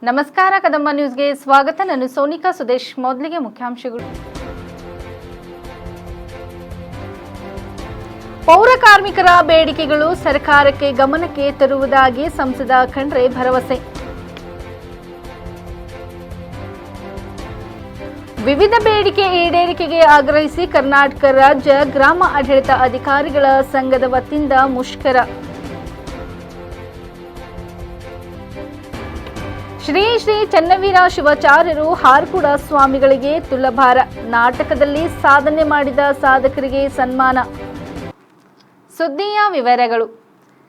ನಮಸ್ಕಾರ ಕದಂಬ ನ್ಯೂಸ್ಗೆ ಸ್ವಾಗತ. ನಾನು ಸೋನಿಕಾ ಸುದೇಶ್. ಮೊದಲಿಗೆ ಮುಖ್ಯಾಂಶಗಳು. ಪೌರ ಕಾರ್ಮಿಕರ ಬೇಡಿಕೆಗಳು ಸರ್ಕಾರಕ್ಕೆ ಗಮನಕ್ಕೆ ತರುವುದಾಗಿ ಸಂಸದ ಖಂಡ್ರೆ ಭರವಸೆ. ವಿವಿಧ ಬೇಡಿಕೆ ಈಡೇರಿಕೆಗೆ ಆಗ್ರಹಿಸಿ ಕರ್ನಾಟಕ ರಾಜ್ಯ ಗ್ರಾಮ ಆಡಳಿತ ಅಧಿಕಾರಿಗಳ ಸಂಘದ ವತಿಯಿಂದ ಮುಷ್ಕರ. ಶ್ರೀ ಶ್ರೀ ಚನ್ನವೀರ ಶಿವಾಚಾರ್ಯರು ಹಾರ್ಕುಡ ಸ್ವಾಮಿಗಳಿಗೆ ತುಲಭಾರ. ನಾಟಕದಲ್ಲಿ ಸಾಧನೆ ಮಾಡಿದ ಸಾಧಕರಿಗೆ ಸನ್ಮಾನ. ಸುದ್ದಿಯ ವಿವರಗಳು.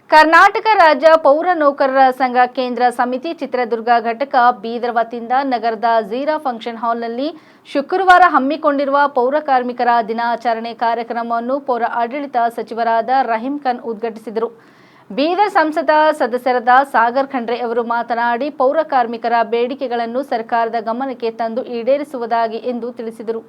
ಕರ್ನಾಟಕ ರಾಜ್ಯ ಪೌರ ನೌಕರರ ಸಂಘ ಕೇಂದ್ರ ಸಮಿತಿ ಚಿತ್ರದುರ್ಗ ಘಟಕ ಬೀದರ್ ವತಿಯಿಂದ ನಗರದ ಝೀರಾ ಫಂಕ್ಷನ್ ಹಾಲ್ನಲ್ಲಿ ಶುಕ್ರವಾರ ಹಮ್ಮಿಕೊಂಡಿರುವ ಪೌರ ಕಾರ್ಮಿಕರ ದಿನಾಚರಣೆ ಕಾರ್ಯಕ್ರಮವನ್ನು ಪೌರ ಆಡಳಿತ ಸಚಿವರಾದ ರಹೀಂ ಖಾನ್ ಉದ್ಘಾಟಿಸಿದರು. ಬೀದರ್ ಸಂಸದ ಸದಸ್ಯರಾದ ಸಾಗರ್ ಖಂಡ್ರೆ ಅವರು ಮಾತನಾಡಿ, ಪೌರ ಕಾರ್ಮಿಕರ ಬೇಡಿಕೆಗಳನ್ನು ಸರ್ಕಾರದ ಗಮನಕ್ಕೆ ತಂದು ಈಡೇರಿಸುವುದಾಗಿ ಎಂದು ತಿಳಿಸಿದರು.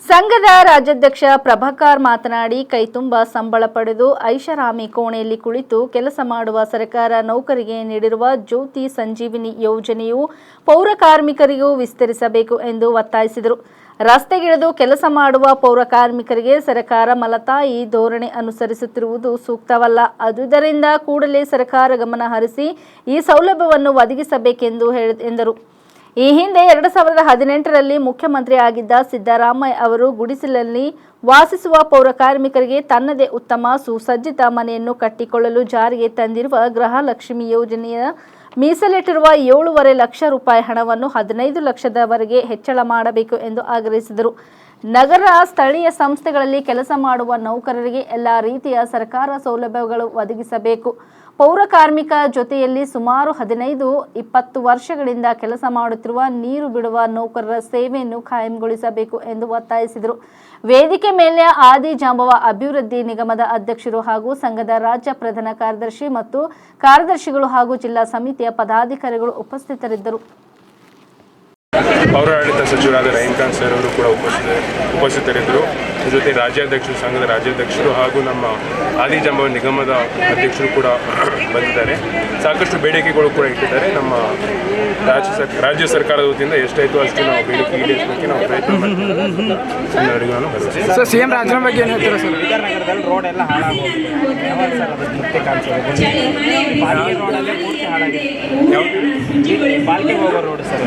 ಸಂಘದ ರಾಜ್ಯಾಧ್ಯಕ್ಷ ಪ್ರಭಾಕರ್ ಮಾತನಾಡಿ, ಕೈತುಂಬ ಸಂಬಳ ಪಡೆದು ಐಷಾರಾಮಿ ಕೋಣೆಯಲ್ಲಿ ಕುಳಿತು ಕೆಲಸ ಮಾಡುವ ಸರ್ಕಾರ ನೌಕರಿಗೆ ನೀಡಿರುವ ಜ್ಯೋತಿ ಸಂಜೀವಿನಿ ಯೋಜನೆಯು ಪೌರ ಕಾರ್ಮಿಕರಿಗೂ ವಿಸ್ತರಿಸಬೇಕು ಎಂದು ಒತ್ತಾಯಿಸಿದರು. ರಸ್ತೆಗಿಳಿದು ಕೆಲಸ ಮಾಡುವ ಪೌರ ಕಾರ್ಮಿಕರಿಗೆ ಸರ್ಕಾರ ಮಲತಾಯಿ ಧೋರಣೆ ಅನುಸರಿಸುತ್ತಿರುವುದು ಸೂಕ್ತವಲ್ಲ. ಆದುದರಿಂದ ಕೂಡಲೇ ಸರ್ಕಾರ ಗಮನ ಹರಿಸಿ ಈ ಸೌಲಭ್ಯವನ್ನು ಒದಗಿಸಬೇಕೆಂದು ಎಂದರು. ಈ ಹಿಂದೆ 2018ರಲ್ಲಿ ಮುಖ್ಯಮಂತ್ರಿ ಆಗಿದ್ದ ಸಿದ್ದರಾಮಯ್ಯ ಅವರು ಗುಡಿಸಲಲ್ಲಿ ವಾಸಿಸುವ ಪೌರ ಕಾರ್ಮಿಕರಿಗೆ ತನ್ನದೇ ಉತ್ತಮ ಸುಸಜ್ಜಿತ ಮನೆಯನ್ನು ಕಟ್ಟಿಕೊಳ್ಳಲು ಜಾರಿಗೆ ತಂದಿರುವ ಗೃಹಲಕ್ಷ್ಮಿ ಯೋಜನೆಯ ಮೀಸಲಿಟ್ಟಿರುವ 7.5 ಲಕ್ಷ ರೂಪಾಯಿ ಹಣವನ್ನು 15 ಲಕ್ಷದವರೆಗೆ ಹೆಚ್ಚಳ ಮಾಡಬೇಕು ಎಂದು ಆಗ್ರಹಿಸಿದರು. ನಗರ ಸ್ಥಳೀಯ ಸಂಸ್ಥೆಗಳಲ್ಲಿ ಕೆಲಸ ಮಾಡುವ ನೌಕರರಿಗೆ ಎಲ್ಲ ರೀತಿಯ ಸರ್ಕಾರ ಸೌಲಭ್ಯಗಳು ಒದಗಿಸಬೇಕು. ಪೌರ ಕಾರ್ಮಿಕ ಜೊತೆಯಲ್ಲಿ ಸುಮಾರು 15-20 ವರ್ಷಗಳಿಂದ ಕೆಲಸ ಮಾಡುತ್ತಿರುವ ನೀರು ಬಿಡುವ ನೌಕರರ ಸೇವೆಯನ್ನು ಕಾಯಂಗೊಳಿಸಬೇಕು ಎಂದು ಒತ್ತಾಯಿಸಿದರು. ವೇದಿಕೆ ಮೇಲೆ ಆದಿಜಾಂಬವ ಅಭಿವೃದ್ಧಿ ನಿಗಮದ ಅಧ್ಯಕ್ಷರು ಹಾಗೂ ಸಂಘದ ರಾಜ್ಯ ಪ್ರಧಾನ ಕಾರ್ಯದರ್ಶಿ ಮತ್ತು ಕಾರ್ಯದರ್ಶಿಗಳು ಹಾಗೂ ಜಿಲ್ಲಾ ಸಮಿತಿಯ ಪದಾಧಿಕಾರಿಗಳು ಉಪಸ್ಥಿತರಿದ್ದರು. ಪೌರಾಡಳಿತ ಸಚಿವರಾದ ರಹೀಂ ಖಾನ್ ಸರ್ ಅವರು ಕೂಡ ಉಪಸ್ಥಿತರಿದ್ದರು. ಜೊತೆ ರಾಜ್ಯಾಧ್ಯಕ್ಷರು, ಸಂಘದ ರಾಜ್ಯಾಧ್ಯಕ್ಷರು ಹಾಗೂ ನಮ್ಮ ಆದಿಜಾಂಬವ ನಿಗಮದ ಅಧ್ಯಕ್ಷರು ಕೂಡ ಬಂದಿದ್ದಾರೆ. ಸಾಕಷ್ಟು ಬೇಡಿಕೆಗಳು ಕೂಡ ಇಟ್ಟಿದ್ದಾರೆ. ನಮ್ಮ ರಾಜ್ಯ ಸರ್ಕಾರದ ವತಿಯಿಂದ ಎಷ್ಟಾಯಿತು ಅಷ್ಟು ನಾವು ಬೇಡಿಕೆ ಈಡೇರಿಸಲಿಕ್ಕೆ ನಾವು ಪ್ರಯತ್ನ ಮಾಡ್ತೀವಿ. ಸರ್, ಸಿಎಂ ರಾಜೀನಾಮೆ ಬಗ್ಗೆ ಏನು ಹೇಳ್ತೀರಾ ಸರ್? ಬೀದರ್ ನಗರದಲ್ಲಿ ರೋಡ್ ಎಲ್ಲ ಹಾಳಾಗೋಗಿದೆ. ಯಾವಾಗ ಸರ್ ಅದು ಮುಖ್ಯ ಕಾಣಿಸೋದು? ಬಾಲ್ಗೆ ರೋಡಲ್ಲೇ ಪೂರ್ತಿ ಹಾಳಾಗಿದೆ. ಬಾಲ್ಗೆ ಹೋಗೋ ರೋಡ್ ಸರ್,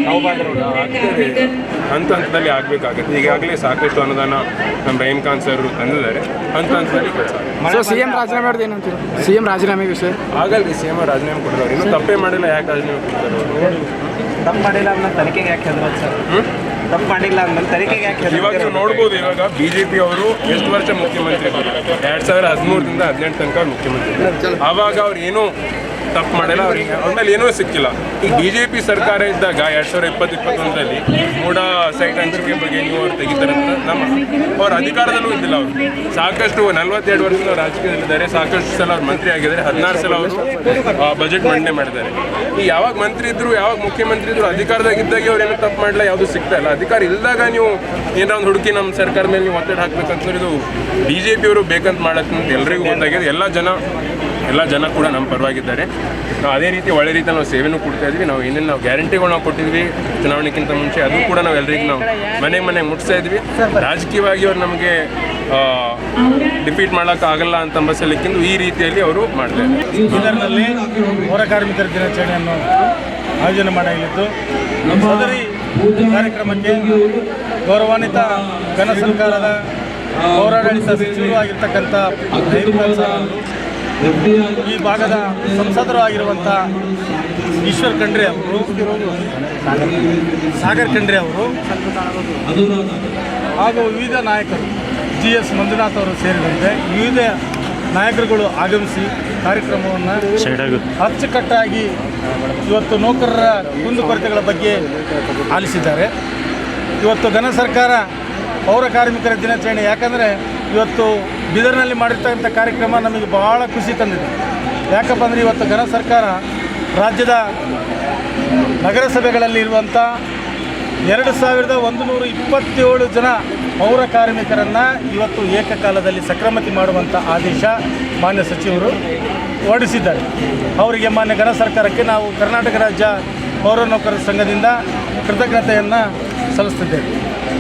ನವಬಾದ್ ರೋಡ್ ಆಗ್ತದೆ, ಹಂತದಲ್ಲಿ ಆಗಬೇಕಾಗುತ್ತೆ. ಈಗಾಗಲೇ ಸಾಕಷ್ಟು ಅನುದಾನ ನಮ್ಮ ರಹೀಂ ಖಾನ್ ಸರ್ ತಂದಿದ್ದಾರೆ. ಹಂತದಲ್ಲಿ ಕೆಲಸ. ಸಿಎಂ ರಾಜೀನಾಮೆ ಮಾಡೋದು ಏನು ಅಂತೀರಾ? ಸಿಎಂ ರಾಜೀನಾಮೆ ವಿಷಯ ಆಗಲ್ರಿ. ಸಿಎಂ ರಾಜೀನಾಮೆ ಕೊಡ್ತಾರೆ. ಇನ್ನೂ ತಪ್ಪೇ ಮಾಡಿಲ್ಲ, ಯಾಕೆ ರಾಜೀನಾಮೆ ಕೊಡ್ತಾರೆ? ತಪ್ಪು ಮಾಡಿಲ್ಲ ಅಂದ್ಮೇಲೆ ತನಿಖೆಗೆ ಯಾಕೆ ಹೆದರೋದು ಸರ್? ತಪ್ಪು ಮಾಡಿಲ್ಲ ಅಂದ್ಮೇಲೆ ತನಿಖೆಗೆ ಯಾಕೆ? ಇವಾಗ ನೀವು ನೋಡ್ಬೋದು, ಇವಾಗ BJP ಅವರು ಎಷ್ಟು ವರ್ಷ ಮುಖ್ಯಮಂತ್ರಿ 2013ರಿಂದ 2018 ತನಕ ಮುಖ್ಯಮಂತ್ರಿ. ಆವಾಗ ಅವ್ರು ಏನೂ ತಪ್ಪು ಮಾಡಿಲ್ಲ, ಅವ್ರಿಗೆ ಅವ್ರ ಮೇಲೆ ಏನೂ ಸಿಕ್ಕಿಲ್ಲ. ಈಗ BJP ಸರ್ಕಾರ ಇದ್ದಾಗ 2020-21ರಲ್ಲಿ ಮೂಡ ಸೈಟ್ ಹಂಚಿಕೆ ಬಗ್ಗೆ ನೀವು ಅವ್ರು ತೆಗಿತಾರೆ ಅಂತ ಅವ್ರ ಅಧಿಕಾರದಲ್ಲೂ ಇದ್ದಿಲ್ಲ. ಅವರು ಸಾಕಷ್ಟು 42 ವರ್ಷದ ರಾಜಕೀಯದಲ್ಲಿದ್ದಾರೆ. ಸಾಕಷ್ಟು ಸಲ ಅವ್ರು ಮಂತ್ರಿ ಆಗಿದ್ದಾರೆ. 16 ಸಲ ಅವರು ಬಜೆಟ್ ಮಂಡನೆ ಮಾಡಿದ್ದಾರೆ. ಈ ಯಾವಾಗ ಮಂತ್ರಿ ಇದ್ರು, ಯಾವಾಗ ಮುಖ್ಯಮಂತ್ರಿ ಇದ್ರು, ಅಧಿಕಾರದಾಗಿದ್ದಾಗೆ ಅವ್ರು ಏನೂ ತಪ್ಪು ಮಾಡಲ್ಲ, ಯಾವುದು ಸಿಗ್ತಾ ಇಲ್ಲ. ಅಧಿಕಾರ ಇಲ್ಲದಾಗ ನೀವು ಏನಾರ ಒಂದು ಹುಡುಕಿ ನಮ್ಮ ಸರ್ಕಾರ ಮೇಲೆ ನೀವು ಒತ್ತಡ ಹಾಕ್ಬೇಕಂತ ಇದು BJP ಅವರು ಬೇಕಂತ ಮಾಡಕ್ಕಂತ ಎಲ್ರಿಗೂ ಗೊತ್ತಾಗಿದೆ. ಎಲ್ಲ ಜನ ಕೂಡ ನಮ್ಮ ಪರವಾಗಿದ್ದಾರೆ. ನಾವು ಅದೇ ರೀತಿ ಒಳ್ಳೆ ರೀತಿ ನಾವು ಸೇವೆನೂ ಕೊಡ್ತಾ ಇದ್ವಿ. ನಾವು ಏನೇನು ನಾವು ಗ್ಯಾರಂಟಿಗಳು ನಾವು ಕೊಟ್ಟಿದ್ವಿ ಚುನಾವಣೆಗಿಂತ ಮುಂಚೆ, ಅದು ಕೂಡ ನಾವು ಎಲ್ರಿಗೂ ನಾವು ಮನೆಗೆ ಮುಟ್ಟಿಸ್ತಾ ಇದ್ವಿ. ರಾಜಕೀಯವಾಗಿ ಅವ್ರು ನಮಗೆ ಡಿಫೀಟ್ ಮಾಡೋಕ್ಕಾಗಲ್ಲ ಅಂತ ಬಸ್ಸಲ್ಲಿಕ್ಕಿಂದು ಈ ರೀತಿಯಲ್ಲಿ ಅವರು ಮಾಡ್ತಾ ಇದ್ದಾರೆ. ಬೀದರ್ನಲ್ಲಿ ಪೌರ ಕಾರ್ಮಿಕರ ದಿನಾಚರಣೆಯನ್ನು ಆಯೋಜನೆ ಮಾಡಲಾಗಿತ್ತು. ಸದರಿ ಕಾರ್ಯಕ್ರಮಕ್ಕೆ ಗೌರವಾನ್ವಿತ ಘನ ಸರ್ಕಾರದ ಪೌರಾಡಳಿತ ಸಚಿವರು ಆಗಿರ್ತಕ್ಕಂಥ ರಹೀಂ ಖಾನ್ ಅವರು, ಈ ಭಾಗದ ಸಂಸದರು ಆಗಿರುವಂಥ ಈಶ್ವರ್ ಖಂಡ್ರೆ ಅವರು, ಸಾಗರ್ ಖಂಡ್ರೆ ಅವರು ಹಾಗೂ ವಿವಿಧ ನಾಯಕರು, GS ಮಂಜುನಾಥ್ ಅವರು ಸೇರಿದಂತೆ ವಿವಿಧ ನಾಯಕರುಗಳು ಆಗಮಿಸಿ ಕಾರ್ಯಕ್ರಮವನ್ನು ಅಚ್ಚುಕಟ್ಟಾಗಿ ಇವತ್ತು ನೌಕರರ ಕುಂದುಕೊರತೆಗಳ ಬಗ್ಗೆ ಆಲಿಸಿದ್ದಾರೆ. ಇವತ್ತು ಘನ ಸರ್ಕಾರ ಪೌರ ಕಾರ್ಮಿಕರ ದಿನಾಚರಣೆ, ಯಾಕಂದರೆ ಇವತ್ತು ಬೀದರ್ನಲ್ಲಿ ಮಾಡಿರ್ತಕ್ಕಂಥ ಕಾರ್ಯಕ್ರಮ ನಮಗೆ ಭಾಳ ಖುಷಿ ತಂದಿದೆ. ಯಾಕಪ್ಪ ಅಂದರೆ ಇವತ್ತು ಘನ ಸರ್ಕಾರ ರಾಜ್ಯದ ನಗರಸಭೆಗಳಲ್ಲಿ ಇರುವಂಥ 2127 ಜನ ಪೌರ ಕಾರ್ಮಿಕರನ್ನು ಇವತ್ತು ಏಕಕಾಲದಲ್ಲಿ ಸಕ್ರಮತೆ ಮಾಡುವಂಥ ಆದೇಶ ಮಾನ್ಯ ಸಚಿವರು ಹೊರಡಿಸಿದ್ದಾರೆ. ಅವರಿಗೆ ಮಾನ್ಯ ಘನ ಸರ್ಕಾರಕ್ಕೆ ನಾವು ಕರ್ನಾಟಕ ರಾಜ್ಯ ಪೌರ ನೌಕರರ ಸಂಘದಿಂದ ಕೃತಜ್ಞತೆಯನ್ನು ಸಲ್ಲಿಸ್ತಿದ್ದೇವೆ.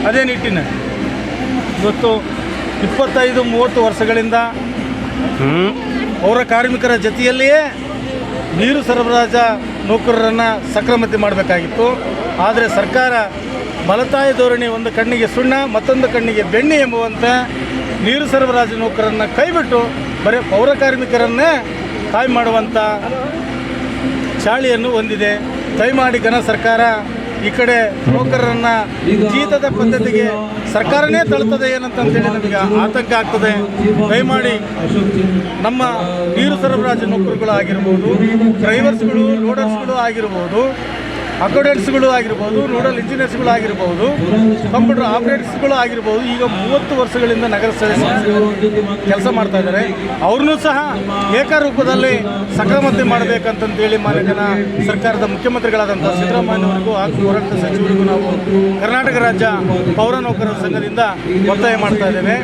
ಅದೇ ನಿಟ್ಟಿನಲ್ಲಿ ಇವತ್ತು 25-30 ವರ್ಷಗಳಿಂದ ಪೌರ ಕಾರ್ಮಿಕರ ಜೊತೆಯಲ್ಲಿಯೇ ನೀರು ಸರಬರಾಜು ನೌಕರರನ್ನು ಸಕ್ರಮತೆ ಮಾಡಬೇಕಾಗಿತ್ತು. ಆದರೆ ಸರ್ಕಾರ ಮಲತಾಯಿ ಧೋರಣೆ, ಒಂದು ಕಣ್ಣಿಗೆ ಸುಣ್ಣ ಮತ್ತೊಂದು ಕಣ್ಣಿಗೆ ಬೆಣ್ಣೆ ಎಂಬುವಂತೆ ನೀರು ಸರಬರಾಜು ನೌಕರರನ್ನು ಕೈಬಿಟ್ಟು ಬರೀ ಪೌರ ಕಾರ್ಮಿಕರನ್ನೇ ಕಾಯ್ ಮಾಡುವಂಥ ಚಾಳಿಯನ್ನು ಹೊಂದಿದೆ. ದಯಮಾಡಿ ಘನ ಸರ್ಕಾರ ಈ ಕಡೆ ನೌಕರರನ್ನು ಜೀತದ ಪದ್ಧತಿಗೆ ಸರ್ಕಾರನೇ ತಳ್ಳುತ್ತದೆ ಏನಂತಂತೇಳಿ ನಮಗೆ ಆತಂಕ ಆಗ್ತದೆ. ದಯಮಾಡಿ ನಮ್ಮ ನೀರು ಸರಬರಾಜು ನೌಕರಗಳು ಆಗಿರ್ಬೋದು, ಡ್ರೈವರ್ಸ್ಗಳು, ಲೋಡರ್ಸ್ಗಳು ಆಗಿರ್ಬೋದು, ಅಕೌಂಟೆಂಟ್ಸ್ಗಳು ಆಗಿರ್ಬೋದು, ನೋಡಲ್ ಇಂಜಿನಿಯರ್ಸ್ಗಳು ಆಗಿರ್ಬೋದು, ಕಂಪ್ಯೂಟರ್ ಆಪರೇಟರ್ಸ್ಗಳು ಆಗಿರ್ಬೋದು, ಈಗ 30 ವರ್ಷಗಳಿಂದ ನಗರಸಭೆ ಸಂಸ್ಥೆಗಳು ಕೆಲಸ ಮಾಡ್ತಾ ಇದ್ದಾರೆ. ಅವ್ರನ್ನೂ ಸಹ ಏಕರೂಪದಲ್ಲಿ ಸಕ್ರಮತೆ ಮಾಡಬೇಕಂತಂತೇಳಿ ಮಾನ್ಯನ ಸರ್ಕಾರದ ಮುಖ್ಯಮಂತ್ರಿಗಳಾದಂಥ ಸಿದ್ದರಾಮಯ್ಯನವರಿಗೂ ಹಾಗೂ ಹೋರಾಟ ಸಚಿವರಿಗೂ ನಾವು ಕರ್ನಾಟಕ ರಾಜ್ಯ ಪೌರ ನೌಕರರ ಸಂಘದಿಂದ ಒತ್ತಾಯ ಮಾಡ್ತಾ ಇದ್ದೇವೆ.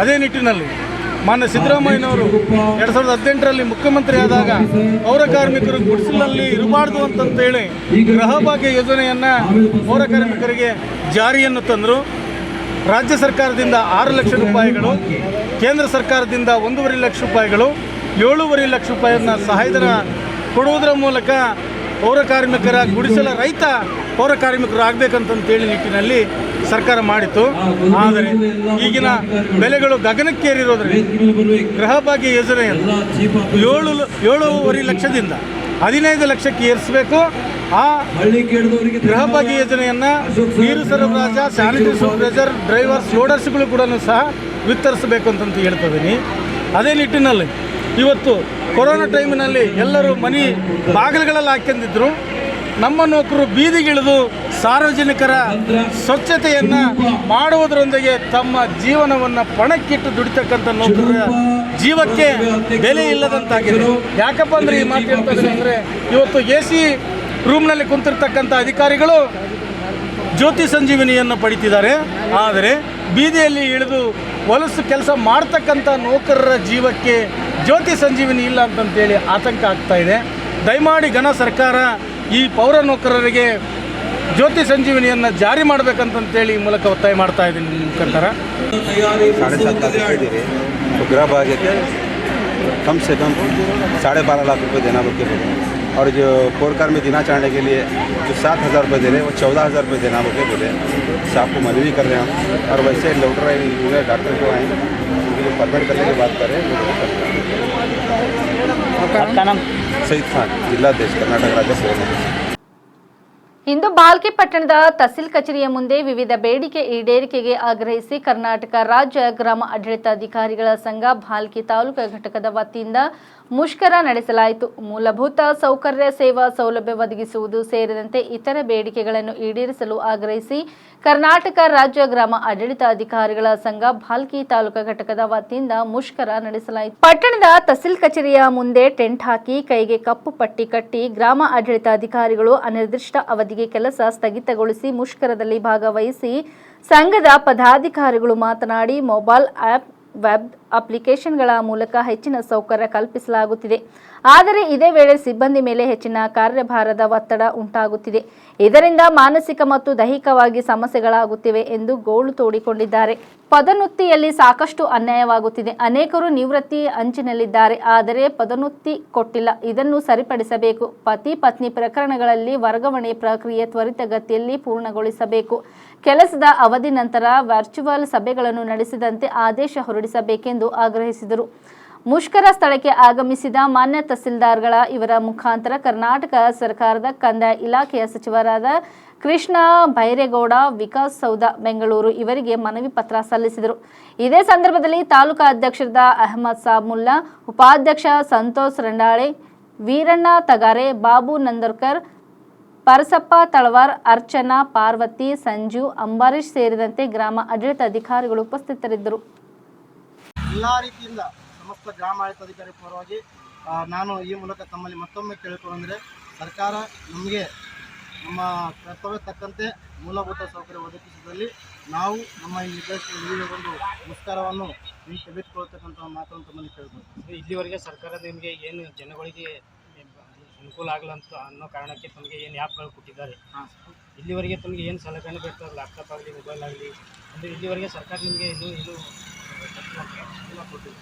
ಅದೇ ನಿಟ್ಟಿನಲ್ಲಿ ಮಾನ್ಯ ಸಿದ್ದರಾಮಯ್ಯನವರು 2018ರಲ್ಲಿ ಮುಖ್ಯಮಂತ್ರಿ ಆದಾಗ ಪೌರ ಕಾರ್ಮಿಕರು ಗುಡಿಸಲಲ್ಲಿ ಇರಬಾರ್ದು ಅಂತಂತೇಳಿ ಗೃಹ ಭಾಗ್ಯ ಯೋಜನೆಯನ್ನು ಪೌರ ಕಾರ್ಮಿಕರಿಗೆ ಜಾರಿಯನ್ನು ತಂದರು. ರಾಜ್ಯ ಸರ್ಕಾರದಿಂದ 6 ಲಕ್ಷ ರೂಪಾಯಿಗಳು, ಕೇಂದ್ರ ಸರ್ಕಾರದಿಂದ 1.5 ಲಕ್ಷ ರೂಪಾಯಿಗಳು, 7.5 ಲಕ್ಷ ರೂಪಾಯಿಯನ್ನು ಸಹಾಯಧನ ಕೊಡುವುದರ ಮೂಲಕ ಪೌರ ಕಾರ್ಮಿಕರ ಗುಡಿಸಲ ರಹಿತ ಪೌರ ಕಾರ್ಮಿಕರು ಆಗಬೇಕಂತಂತೇಳಿ ನಿಟ್ಟಿನಲ್ಲಿ ಸರ್ಕಾರ ಮಾಡಿತು. ಆದರೆ ಈಗಿನ ಬೆಲೆಗಳು ಗಗನಕ್ಕೇರಿರೋದ್ರಿಂದ ಗೃಹ ಭಾಗ್ಯ ಯೋಜನೆಯನ್ನು 7.5 ಲಕ್ಷದಿಂದ 15 ಲಕ್ಷಕ್ಕೆ ಏರಿಸಬೇಕು. ಆ ಗೃಹ ಭಾಗ್ಯ ಯೋಜನೆಯನ್ನು ನೀರು ಸರಬರಾಜು, ಸ್ಯಾನಿಟರಿ ಸೂಪರ್ವೈಸರ್, ಡ್ರೈವರ್ಸ್, ಲೋಡರ್ಸ್ಗಳು ಕೂಡ ಸಹ ವಿತರಿಸಬೇಕು ಅಂತಂತ ಹೇಳ್ತಿದ್ದೀನಿ. ಅದೇ ನಿಟ್ಟಿನಲ್ಲಿ ಇವತ್ತು ಕೊರೋನಾ ಟೈಮಿನಲ್ಲಿ ಎಲ್ಲರೂ ಮನೆ ಬಾಗಿಲುಗಳಲ್ಲಿ ಹಾಕ್ಕೊಂಡಿದ್ರು. ನಮ್ಮ ನೌಕರರು ಬೀದಿಗಿಳಿದು ಸಾರ್ವಜನಿಕರ ಸ್ವಚ್ಛತೆಯನ್ನು ಮಾಡುವುದರೊಂದಿಗೆ ತಮ್ಮ ಜೀವನವನ್ನು ಪಣಕ್ಕಿಟ್ಟು ದುಡಿತಕ್ಕಂಥ ನೌಕರರ ಜೀವಕ್ಕೆ ಬೆಲೆ ಇಲ್ಲದಂತಾಗಿದೆ. ಯಾಕಪ್ಪ ಅಂದರೆ ಈ ಮಾತು ಹೇಳ್ತಾ ಇದ್ದಾರೆ ಅಂದರೆ, ಇವತ್ತು AC ರೂಮ್ನಲ್ಲಿ ಕುಂತಿರ್ತಕ್ಕಂಥ ಅಧಿಕಾರಿಗಳು ಜ್ಯೋತಿ ಸಂಜೀವಿನಿಯನ್ನು ಪಡಿತಿದ್ದಾರೆ. ಆದರೆ ಬೀದಿಯಲ್ಲಿ ಇಳಿದು ಹೊಲಸು ಕೆಲಸ ಮಾಡ್ತಕ್ಕಂಥ ನೌಕರರ ಜೀವಕ್ಕೆ ಜ್ಯೋತಿ ಸಂಜೀವಿನಿ ಇಲ್ಲ ಅಂತಂತೇಳಿ ಆತಂಕ ಆಗ್ತಾ ಇದೆ. ದಯಮಾಡಿ ಘನ ಸರ್ಕಾರ ಈ ಪೌರ ನೌಕರರಿಗೆ ಜ್ಯೋತಿ ಸಂಜೀವಿನಿಯನ್ನು ಜಾರಿ ಮಾಡಬೇಕಂತಂತೇಳಿ ಮೂಲಕ ಒತ್ತಾಯ ಮಾಡ್ತಾ ಇದ್ದೀನಿ. ನಿಮ್ಮ ಮುಖಾಂತರ 7.5 लाख दे रहे तो गृह भाग्य के कम से कम 12.5 लाख रुपये देना बोल के बोले, और जो पोरकार में देना चाहने के लिए जो 7,000 रुपये दे रहे हैं वो 14,000 रुपये देना बोल के बोले। साहब को मनवी कर रहे हैं हम, और वैसे डॉक्टर डॉक्टर जो आए उनके लिए परमिट करने की बात कर रहे हैं। सईद खान, जिलाध्यक्ष, कर्नाटक राज्य पौर नौकर. ಇಂದು ಬಾಲ್ಕಿ ಪಟ್ಟಣದ ತಹಸೀಲ್ ಕಚೇರಿಯ ಮುಂದೆ ವಿವಿಧ ಬೇಡಿಕೆ ಈಡೇರಿಕೆಗೆ ಆಗ್ರಹಿಸಿ ಕರ್ನಾಟಕ ರಾಜ್ಯ ಗ್ರಾಮ ಆಡಳಿತಾಧಿಕಾರಿಗಳ ಸಂಘ ಬಾಲ್ಕಿ ತಾಲೂಕು ಘಟಕದ ವತಿಯಿಂದ ಮುಷ್ಕರ ನಡೆಸಲಾಯಿತು. ಮೂಲಭೂತ ಸೌಕರ್ಯ ಸೇವಾ ಸೌಲಭ್ಯ ಒದಗಿಸುವುದು ಸೇರಿದಂತೆ ಇತರ ಬೇಡಿಕೆಗಳನ್ನು ಈಡೇರಿಸಲು ಆಗ್ರಹಿಸಿ ಕರ್ನಾಟಕ ರಾಜ್ಯ ಗ್ರಾಮ ಆಡಳಿತಾಧಿಕಾರಿಗಳ ಸಂಘ ಬಾಲ್ಕಿ ತಾಲೂಕು ಘಟಕದ ವತಿಯಿಂದ ಮುಷ್ಕರ ನಡೆಸಲಾಯಿತು. ಪಟ್ಟಣದ ತಹಸೀಲ್ ಕಚೇರಿಯ ಮುಂದೆ ಟೆಂಟ್ ಹಾಕಿ ಕೈಗೆ ಕಪ್ಪು ಪಟ್ಟಿ ಕಟ್ಟಿ ಗ್ರಾಮ ಆಡಳಿತಾಧಿಕಾರಿಗಳು ಅನಿರ್ದಿಷ್ಟ ಅವಧಿಗೆ ಕೆಲಸ ಸ್ಥಗಿತಗೊಳಿಸಿ ಮುಷ್ಕರದಲ್ಲಿ ಭಾಗವಹಿಸಿ ಸಂಘದ ಪದಾಧಿಕಾರಿಗಳು ಮಾತನಾಡಿ ಮೊಬೈಲ್ ಆ್ಯಪ್, ವೆಬ್ ಅಪ್ಲಿಕೇಶನ್ಗಳ ಮೂಲಕ ಹೆಚ್ಚಿನ ಸೌಕರ್ಯ ಕಲ್ಪಿಸಲಾಗುತ್ತಿದೆ. ಆದರೆ ಇದೇ ವೇಳೆ ಸಿಬ್ಬಂದಿ ಮೇಲೆ ಹೆಚ್ಚಿನ ಕಾರ್ಯಭಾರದ ಒತ್ತಡ ಉಂಟಾಗುತ್ತಿದೆ. ಇದರಿಂದ ಮಾನಸಿಕ ಮತ್ತು ದೈಹಿಕವಾಗಿ ಸಮಸ್ಯೆಗಳಾಗುತ್ತಿವೆ ಎಂದು ಗೋಳು ತೋಡಿಕೊಂಡಿದ್ದಾರೆ. ಪದೋನ್ನತಿಯಲ್ಲಿ ಸಾಕಷ್ಟು ಅನ್ಯಾಯವಾಗುತ್ತಿದೆ. ಅನೇಕರು ನಿವೃತ್ತಿ ಅಂಚಿನಲ್ಲಿದ್ದಾರೆ, ಆದರೆ ಪದೋನ್ನತಿ ಕೊಟ್ಟಿಲ್ಲ. ಇದನ್ನು ಸರಿಪಡಿಸಬೇಕು. ಪತಿ ಪತ್ನಿ ಪ್ರಕರಣಗಳಲ್ಲಿ ವರ್ಗಾವಣೆ ಪ್ರಕ್ರಿಯೆ ತ್ವರಿತಗತಿಯಲ್ಲಿ ಪೂರ್ಣಗೊಳಿಸಬೇಕು. ಕೆಲಸದ ಅವಧಿ ನಂತರ ವರ್ಚುವಲ್ ಸಭೆಗಳನ್ನು ನಡೆಸಿದಂತೆ ಆದೇಶ ಹೊರಡಿಸಬೇಕೆಂದು ಆಗ್ರಹಿಸಿದರು. ಮುಷ್ಕರ ಸ್ಥಳಕ್ಕೆ ಆಗಮಿಸಿದ ಮಾನ್ಯ ತಹಸೀಲ್ದಾರ್ಗಳ ಇವರ ಮುಖಾಂತರ ಕರ್ನಾಟಕ ಸರ್ಕಾರದ ಕಂದಾಯ ಇಲಾಖೆಯ ಸಚಿವರಾದ ಕೃಷ್ಣ ಬೈರೇಗೌಡ, ವಿಕಾಸ್ ಸೌದ, ಬೆಂಗಳೂರು ಇವರಿಗೆ ಮನವಿ ಪತ್ರ ಸಲ್ಲಿಸಿದರು. ಇದೇ ಸಂದರ್ಭದಲ್ಲಿ ತಾಲೂಕಾ ಅಧ್ಯಕ್ಷರಾದ ಅಹಮದ್ ಸಾಬ್ ಮುಲ್ಲಾ, ಉಪಾಧ್ಯಕ್ಷ ಸಂತೋಷ್ ರಂಡಾಳೆ, ವೀರಣ್ಣ ತಗಾರೆ, ಬಾಬು ನಂದರ್ಕರ್, ಪರಸಪ್ಪ ತಳವಾರ್, ಅರ್ಚನಾ, ಪಾರ್ವತಿ, ಸಂಜು, ಅಂಬರೀಶ್ ಸೇರಿದಂತೆ ಗ್ರಾಮ ಆಡಳಿತ ಅಧಿಕಾರಿಗಳು ಉಪಸ್ಥಿತರಿದ್ದರು. ಎಲ್ಲ ರೀತಿಯಿಂದ ಸಮಸ್ತ ಗ್ರಾಮ ಆಡಳಿತಾಧಿಕಾರಿ ಪರವಾಗಿ ನಾನು ಈ ಮೂಲಕ ತಮ್ಮಲ್ಲಿ ಮತ್ತೊಮ್ಮೆ ಕೇಳಿಕೊಂಡ್ರೆ, ಸರ್ಕಾರ ನಮಗೆ ನಮ್ಮ ಕರ್ತವ್ಯ ತಕ್ಕಂತೆ ಮೂಲಭೂತ ಸೌಕರ್ಯ ಒದಗಿಸಿದಲ್ಲಿ ನಾವು ನಮ್ಮ ಈ ಒಂದು ಮುಷ್ಕರವನ್ನು ತೆಗೆದುಕೊಳ್ತಕ್ಕಂಥ ಮಾತನ್ನು ತಮ್ಮಲ್ಲಿ ಕೇಳ್ಬೋದು. ಇಲ್ಲಿವರೆಗೆ ಸರ್ಕಾರ ನಿಮಗೆ ಏನು ಜನಗಳಿಗೆ ಅನುಕೂಲ ಆಗಲಂತ ಅನ್ನೋ ಕಾರಣಕ್ಕೆ ತಮಗೆ ಏನು ಆ್ಯಪ್ಗಳು ಕೊಟ್ಟಿದ್ದಾರೆ. ಇಲ್ಲಿವರೆಗೆ ತಮಗೆ ಏನು ಸಲಕರಣೆ ಬೇಕು, ಲ್ಯಾಪ್ಟಾಪ್ ಆಗಲಿ, ಮೊಬೈಲ್ ಆಗಲಿ, ಅಂದರೆ ಇಲ್ಲಿವರೆಗೆ ಸರ್ಕಾರ ನಿಮಗೆ ಇನ್ನೂ ಕೊಟ್ಟಿಲ್ಲ.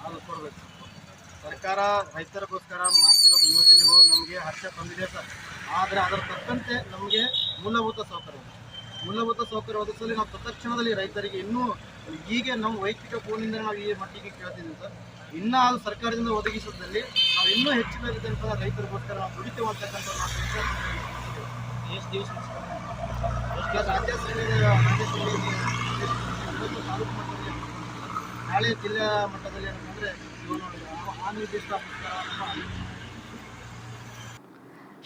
ಅದು ಕೊಡಬೇಕು. ಸರ್ಕಾರ ರೈತರಿಗೋಸ್ಕರ ಮಾಡ್ತಿರೋ ಯೋಜನೆಗಳು ನಮಗೆ ಹರ್ಷ ತಂದಿದೆ ಸರ್. ಆದರೆ ಅದರ ತಕ್ಕಂತೆ ನಮಗೆ ಮೂಲಭೂತ ಸೌಕರ್ಯ ಒದಗಿಸಲು ನಾವು ತತ್ಕ್ಷಣದಲ್ಲಿ ರೈತರಿಗೆ ಇನ್ನೂ ಹೀಗೆ ನಮ್ಮ ವೈಯಕ್ತಿಕ ಫೋನಿಂದ ನಾವು ಈ ಮಟ್ಟಿಗೆ ಕೇಳ್ತಿದ್ದೀವಿ ಸರ್. ಇನ್ನೂ ಅದು ಸರ್ಕಾರದಿಂದ ಒದಗಿಸೋದ್ರಲ್ಲಿ ನಾವು ಇನ್ನೂ ಹೆಚ್ಚಿನ ರೀತಿಯಂಥ ರೈತರಿಗೋಸ್ಕರ ನಾವು ದುಡಿತೇವೆ ಅಂತಕ್ಕಂಥ ಎಷ್ಟು ದಿವಸ ತಾಲೂಕು ಮಟ್ಟದಲ್ಲಿ ನಾಳೆ ಜಿಲ್ಲಾ ಮಟ್ಟದಲ್ಲಿ ಏನಂತಂದರೆ ಅನಿರ್ದಿಷ್ಟ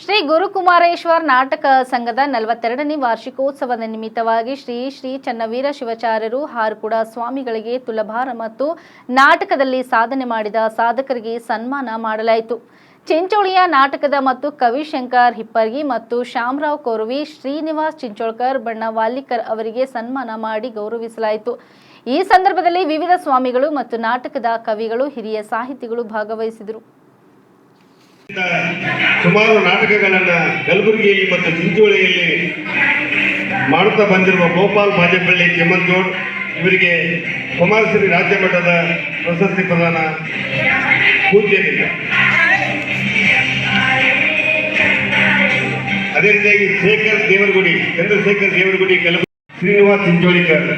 ಶ್ರೀ ಗುರುಕುಮಾರೇಶ್ವರ ನಾಟಕ ಸಂಘದ 42ನೇ ವಾರ್ಷಿಕೋತ್ಸವದ ನಿಮಿತ್ತವಾಗಿ ಶ್ರೀ ಶ್ರೀ ಚನ್ನವೀರ ಶಿವಾಚಾರ್ಯರು ಹಾರ್ಕುಡ ಸ್ವಾಮಿಗಳಿಗೆ ತುಲಭಾರ ಮತ್ತು ನಾಟಕದಲ್ಲಿ ಸಾಧನೆ ಮಾಡಿದ ಸಾಧಕರಿಗೆ ಸನ್ಮಾನ ಮಾಡಲಾಯಿತು. ಚಿಂಚೋಳಿಯ ನಾಟಕದ ಮತ್ತು ಕವಿಶಂಕರ್ ಹಿಪ್ಪರ್ಗಿ ಮತ್ತು ಶ್ಯಾಮರಾವ್ ಕೋರ್ವಿ, ಶ್ರೀನಿವಾಸ್ ಚಿಂಚೋಳ್ಕರ್, ಬಣ್ಣ ವಾಲಿಕರ್ ಅವರಿಗೆ ಸನ್ಮಾನ ಮಾಡಿ ಗೌರವಿಸಲಾಯಿತು. ಈ ಸಂದರ್ಭದಲ್ಲಿ ವಿವಿಧ ಸ್ವಾಮಿಗಳು ಮತ್ತು ನಾಟಕದ ಕವಿಗಳು, ಹಿರಿಯ ಸಾಹಿತಿಗಳು ಭಾಗವಹಿಸಿದರು. ಸುಮಾರು ನಾಟಕಗಳನ್ನು ಕಲಬುರಗಿಯಲ್ಲಿ ಮತ್ತು ಚಿಂಚೋಳಿಯಲ್ಲಿ ಮಾಡುತ್ತಾ ಬಂದಿರುವ ಗೋಪಾಲ್ ಬಾಜೇಪಳ್ಳಿ ಕೆಮ್ಮಂಜೋಡ್ ಇವರಿಗೆ ಕುಮಾರಶ್ರೀ ರಾಜ್ಯ ಮಟ್ಟದ ಪ್ರಶಸ್ತಿ ಪ್ರದಾನ ಪೂಜ್ಯರಿಲ್ಲ. ಅದೇ ರೀತಿಯಾಗಿ ಚಂದ್ರಶೇಖರ್ ದೇವರಗುಡಿ ಕಲಬುರಗಿ, ಶ್ರೀನಿವಾಸ್ ಚಿಂಚೋಳಿಕರ್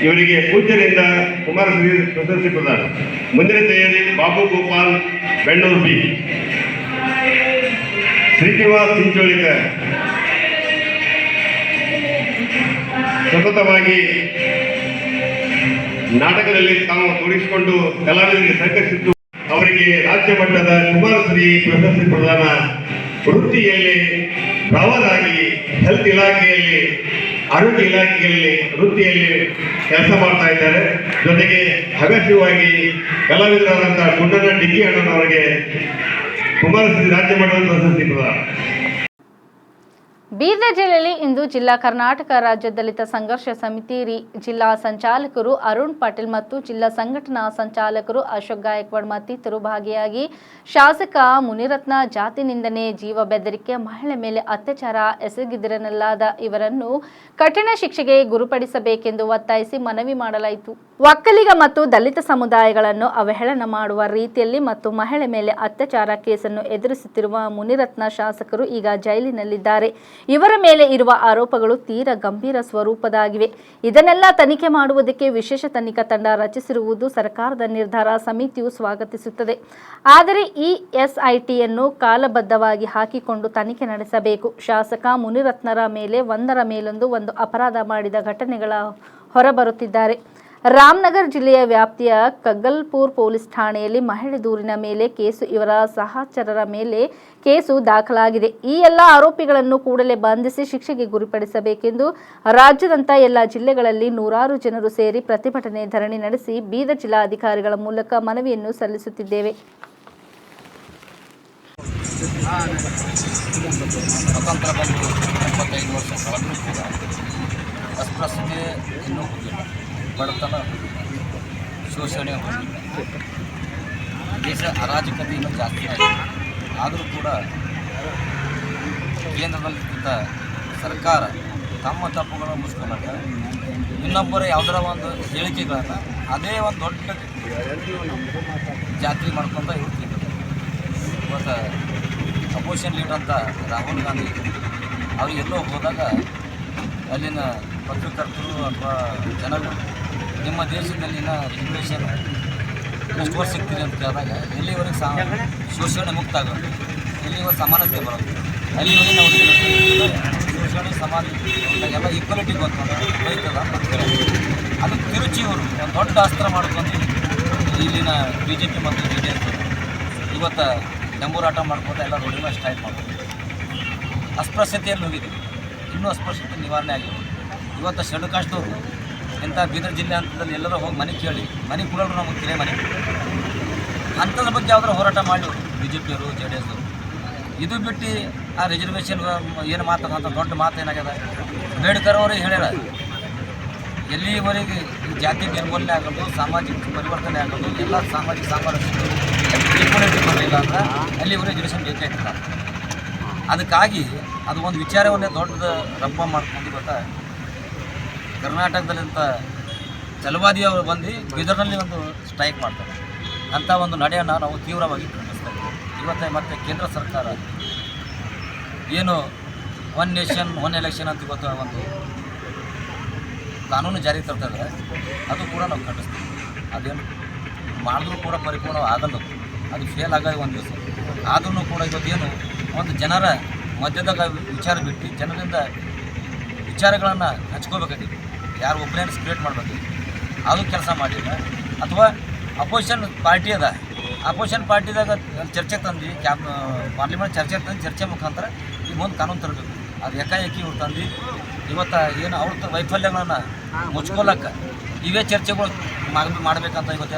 ಇವರಿಗೆ ಪೂಜ್ಯರಿಂದ ಕುಮಾರಶ್ರೀ ಪ್ರಶಸ್ತಿ ಪ್ರದಾನ. ಮುಂದಿನ ತಯಾರಿ ಬಾಬು ಗೋಪಾಲ್ ಬೆಣ್ಣೂರು ಬಿ, ಶ್ರೀನಿವಾಸ್ ಚಿಂಚೋಳಿಕರ್ ಸತತವಾಗಿ ನಾಟಕದಲ್ಲಿ ತಾವು ತೊಡಗಿಸಿಕೊಂಡು ಕಲಾವಿದರಿಗೆ ಸಹಕರಿಸಿದ್ದು ಅವರಿಗೆ ರಾಜ್ಯ ಮಟ್ಟದ ಕುಮಾರಶ್ರೀ ಪ್ರಶಸ್ತಿ ಪ್ರದಾನ. ವೃತ್ತಿಯಲ್ಲಿ ಪ್ರವಾದಾಗಿ ಹೆಲ್ತ್ ಇಲಾಖೆಯಲ್ಲಿ, ಆರೋಗ್ಯ ಇಲಾಖೆಯಲ್ಲಿ ವೃತ್ತಿಯಲ್ಲಿ ಕೆಲಸ ಮಾಡ್ತಾ ಇದ್ದಾರೆ. ಜೊತೆಗೆ ಅಗತ್ಯವಾಗಿ ಕಲಾವಿದರಾದಂತಹ ಗುಂಡಣ್ಣ ಡಿಕ್ಕಿ ಅಣ್ಣನವರಿಗೆ ಕುಮಾರಶ್ರೀ ರಾಜ್ಯ ಮಟ್ಟದ ಪ್ರಶಸ್ತಿ ಪ್ರದಾನ. ಬೀದರ್ ಜಿಲ್ಲೆಯಲ್ಲಿ ಇಂದು ಜಿಲ್ಲಾ ಕರ್ನಾಟಕ ರಾಜ್ಯ ದಲಿತ ಸಂಘರ್ಷ ಸಮಿತಿ ಜಿಲ್ಲಾ ಸಂಚಾಲಕರು ಅರುಣ್ ಪಾಟೀಲ್ ಮತ್ತು ಜಿಲ್ಲಾ ಸಂಘಟನಾ ಸಂಚಾಲಕರು ಅಶೋಕ್ ಗಾಯಕ್ವಾಡ್ ಮತ್ತಿತರರು ಭಾಗಿಯಾಗಿ ಶಾಸಕ ಮುನಿರತ್ನ ಜಾತಿ ನಿಂದನೆ, ಜೀವ ಬೆದರಿಕೆ, ಮಹಿಳೆ ಮೇಲೆ ಅತ್ಯಾಚಾರ ಎಸಗಿದರನ್ನಲಾದ ಇವರನ್ನು ಕಠಿಣ ಶಿಕ್ಷೆಗೆ ಗುರುಪಡಿಸಬೇಕೆಂದು ಒತ್ತಾಯಿಸಿ ಮನವಿ ಮಾಡಲಾಯಿತು. ಒಕ್ಕಲಿಗ ಮತ್ತು ದಲಿತ ಸಮುದಾಯಗಳನ್ನು ಅವಹೇಳನ ಮಾಡುವ ರೀತಿಯಲ್ಲಿ ಮತ್ತು ಮಹಿಳೆ ಮೇಲೆ ಅತ್ಯಾಚಾರ ಕೇಸನ್ನು ಎದುರಿಸುತ್ತಿರುವ ಮುನಿರತ್ನ ಶಾಸಕರು ಈಗ ಜೈಲಿನಲ್ಲಿದ್ದಾರೆ. ಇವರ ಮೇಲೆ ಇರುವ ಆರೋಪಗಳು ತೀರಾ ಗಂಭೀರ ಸ್ವರೂಪದಾಗಿವೆ. ಇದನ್ನೆಲ್ಲ ತನಿಖೆ ಮಾಡುವುದಕ್ಕೆ ವಿಶೇಷ ತನಿಖಾ ತಂಡ ರಚಿಸಿರುವುದು ಸರ್ಕಾರದ ನಿರ್ಧಾರ. ಸಮಿತಿಯು ಸ್ವಾಗತಿಸುತ್ತದೆ. ಆದರೆ ಈ ಎಸ್ಐಟಿಯನ್ನು ಕಾಲಬದ್ಧವಾಗಿ ಹಾಕಿಕೊಂಡು ತನಿಖೆ ನಡೆಸಬೇಕು. ಶಾಸಕ ಮುನಿರತ್ನರ ಮೇಲೆ ಒಂದರ ಮೇಲೊಂದು ಅಪರಾಧ ಮಾಡಿದ ಘಟನೆಗಳ ಹೊರಬರುತ್ತಿದ್ದಾರೆ. ರಾಮನಗರ ಜಿಲ್ಲೆಯ ವ್ಯಾಪ್ತಿಯ ಕಗ್ಗಲ್ಪುರ್ ಪೊಲೀಸ್ ಠಾಣೆಯಲ್ಲಿ ಮಹಿಳೆ ದೂರಿನ ಮೇಲೆ ಕೇಸು, ಇವರ ಸಹಚರರ ಮೇಲೆ ಕೇಸು ದಾಖಲಾಗಿದೆ. ಈ ಎಲ್ಲ ಆರೋಪಿಗಳನ್ನು ಕೂಡಲೇ ಬಂಧಿಸಿ ಶಿಕ್ಷೆಗೆ ಗುರಿಪಡಿಸಬೇಕೆಂದು ರಾಜ್ಯದಂತ ಎಲ್ಲ ಜಿಲ್ಲೆಗಳಲ್ಲಿ ನೂರಾರು ಜನರು ಸೇರಿ ಪ್ರತಿಭಟನೆ, ಧರಣಿ ನಡೆಸಿ ಬೀದರ್ ಜಿಲ್ಲಾಧಿಕಾರಿಗಳ ಮೂಲಕ ಮನವಿಯನ್ನು ಸಲ್ಲಿಸುತ್ತಿದ್ದೇವೆ. ಸ್ವತಂತ್ರ ಬಂದು 75 ವರ್ಷ ಕಳೆದರೂ ಕೂಡ ಅಸ್ಪೃಶ್ಯತೆ ಇನ್ನೂ ಹೋಗಿಲ್ಲ, ಬಡತನ ಶೋಷಣೆ ಹೋಗಿಲ್ಲ, ದೇಶ ಅರಾಜಕತೆ ಇನ್ನೂ ಜಾಸ್ತಿ ಆಗಿದೆ. ಆದರೂ ಕೂಡ ಕೇಂದ್ರದಲ್ಲಿದ್ದ ಸರ್ಕಾರ ತಮ್ಮ ತಪ್ಪುಗಳನ್ನು ಮುಗಿಸ್ಕೊಳ್ಳೋಕೆ ಇನ್ನೊಬ್ಬರ ಯಾವುದರ ಒಂದು ಹೇಳಿಕೆಗಳನ್ನು ಅದೇ ಒಂದು ದೊಡ್ಡ ಜಾತ್ರೆ ಮಾಡ್ಕೊತ ಇರ್ತಿದ್ರು. ಇವತ್ತು ಅಪೋಸಿಷನ್ ಲೀಡರ್ ಅಂತ ರಾಹುಲ್ ಗಾಂಧಿ ಅವರು ಎಲ್ಲೋ ಹೋದಾಗ ಅಲ್ಲಿನ ಪತ್ರಕರ್ತರು ಅಥವಾ ಜನರು ನಿಮ್ಮ ದೇಶದಲ್ಲಿನ ರಿಸರ್ವೇಷನ್ ಎಷ್ಟು ವರ್ಷ ಸಿಗ್ತೀರಿ ಅಂತ ಕೇಳಿದಾಗ ಎಲ್ಲಿವರೆಗೆ ಶೋಷಣೆ ಮುಕ್ತ ಆಗೋದು, ಎಲ್ಲಿವರೆಗೆ ಸಮಾನತೆ ಬರೋದು, ಅಲ್ಲಿವರೆಗೆ ನಾವು ಶೋಷಣೆ ಸಮಾನತೆ ಎಲ್ಲ ಈಕ್ವಾಲಿಟಿ ಬಂದು ಬೈತದ ಅಂತ ಹೇಳಿ ಅದಕ್ಕೆ ತಿರುಚಿ ಅವರು ಒಂದು ದೊಡ್ಡ ಅಸ್ತ್ರ ಮಾಡ್ಕೊಂಡು ಇಲ್ಲಿನ BJP ಮತ್ತು JDS ಇವತ್ತು ಡಂಬೂರಾಟ ಮಾಡ್ಕೊಂಡು ಎಲ್ಲ ರೋಡಿನ ಸ್ಟ್ರೈಕ್ ಮಾಡ್ಬೋದು. ಅಸ್ಪೃಶ್ಯತೆಯಲ್ಲಿ ಹೋಗಿದ್ದೀವಿ, ಇನ್ನೂ ಅಸ್ಪೃಶ್ಯತೆ ನಿವಾರಣೆ ಆಗಿಲ್ಲ. ಇವತ್ತು ಶೆಡ್ಯೂಲ್ ಕಾಸ್ಟ್ದವರು ಇಂಥ ಬೀದರ್ ಜಿಲ್ಲೆ ಹಂತದಲ್ಲಿ ಎಲ್ಲರೂ ಹೋಗಿ ಮನೆ ಕೇಳಿ ಮನೆ ಕೊಡೋರು ನಮಗೆ ಕಿರೇ ಮನೆ ಅಂಥದ್ರ ಬಗ್ಗೆ ಯಾವ್ದಾರು ಹೋರಾಟ ಮಾಡಿ BJPಯವರು JDS ಅವರು. ಇದು ಬಿಟ್ಟು ಆ ರಿಸರ್ವೇಷನ್ ಏನು ಮಾತಾಡೋಂಥ ದೊಡ್ಡ ಮಾತು ಏನಾಗ್ಯದ, ಅಂಬೇಡ್ಕರ್ ಅವರು ಹೇಳ್ಯಾರ ಎಲ್ಲಿವರೆಗೆ ಜಾತಿ ನಿರ್ಮೂಲನೆ ಆಗೋದು, ಸಾಮಾಜಿಕ ಪರಿವರ್ತನೆ ಆಗೋದು, ಎಲ್ಲ ಸಾಮಾಜಿಕ ಸಾಮರಸ್ಯ ಈಕ್ವಲಿಟಿ ಬರಲಿಲ್ಲ ಅಂದ್ರೆ ಅಲ್ಲಿವರೆಗೆ ರಿಸರ್ವೇಷನ್ ಬೇಕೇ ಇಟ್ಟಿಲ್ಲ. ಅದಕ್ಕಾಗಿ ಅದು ಒಂದು ವಿಚಾರವನ್ನೇ ದೊಡ್ಡ ರಬ್ಬ ಮಾಡ್ಕೊಂಡು ಗೊತ್ತಾ, ಕರ್ನಾಟಕದಲ್ಲಿಂತ ಛಲವಾದಿಯವರು ಬಂದು ಬೀದರ್ನಲ್ಲಿ ಒಂದು ಸ್ಟ್ರೈಕ್ ಮಾಡ್ತಾರೆ. ಅಂಥ ಒಂದು ನಡೆಯನ್ನು ನಾವು ತೀವ್ರವಾಗಿ ಖಂಡಿಸ್ತಾ ಇದ್ದೀವಿ. ಇವತ್ತೇ ಮತ್ತು ಕೇಂದ್ರ ಸರ್ಕಾರ ಏನು ಒನ್ ನೇಷನ್ ಒನ್ ಎಲೆಕ್ಷನ್ ಅಂತ ಇವತ್ತು ಒಂದು ಕಾನೂನು ಜಾರಿ ತರ್ತಾ ಇದ್ದಾರೆ, ಅದು ಕೂಡ ನಾವು ಖಂಡಿಸ್ತೀವಿ. ಅದೇನು ಮಾಡಿದ್ರೂ ಕೂಡ ಪರಿಪೂರ್ಣ ಆಗಲ್ಲ, ಅದು ಫೇಲ್ ಆಗೋದು ಒಂದು ದಿವಸ. ಆದ್ರೂ ಕೂಡ ಇವತ್ತೇನು ಒಂದು ಜನರ ಮಧ್ಯದಾಗ ವಿಚಾರ ಬಿಟ್ಟು ಜನರಿಂದ ವಿಚಾರಗಳನ್ನು ಹಂಚ್ಕೋಬೇಕಾಗಿತ್ತು. ಯಾರು ಒಪಿನಿಯನ್ಸ್ ಕ್ರಿಯೇಟ್ ಮಾಡಬೇಕು, ಅದು ಕೆಲಸ ಮಾಡಿಲ್ಲ. ಅಥವಾ ಅಪೋಸಿಷನ್ ಪಾರ್ಟಿ ಅದ, ಅಪೋಸಿಷನ್ ಪಾರ್ಟಿದಾಗ ಚರ್ಚೆ ತಂದು ಪಾರ್ಲಿಮೆಂಟ್ ಚರ್ಚೆ ಮುಖಾಂತರ ಈ ಮುಂದೆ ಕಾನೂನು ತರಬೇಕು. ಅದು ಏಕಾಏಕಿ ಇವ್ರು ತಂದು ಇವತ್ತು ಏನು ಅವ್ರ ವೈಫಲ್ಯಗಳನ್ನು ಮುಚ್ಕೊಳ್ಳೋಕ್ಕೆ ಇವೇ ಚರ್ಚೆಗಳು ಮಾಡಬೇಕಂತ ಇವತ್ತು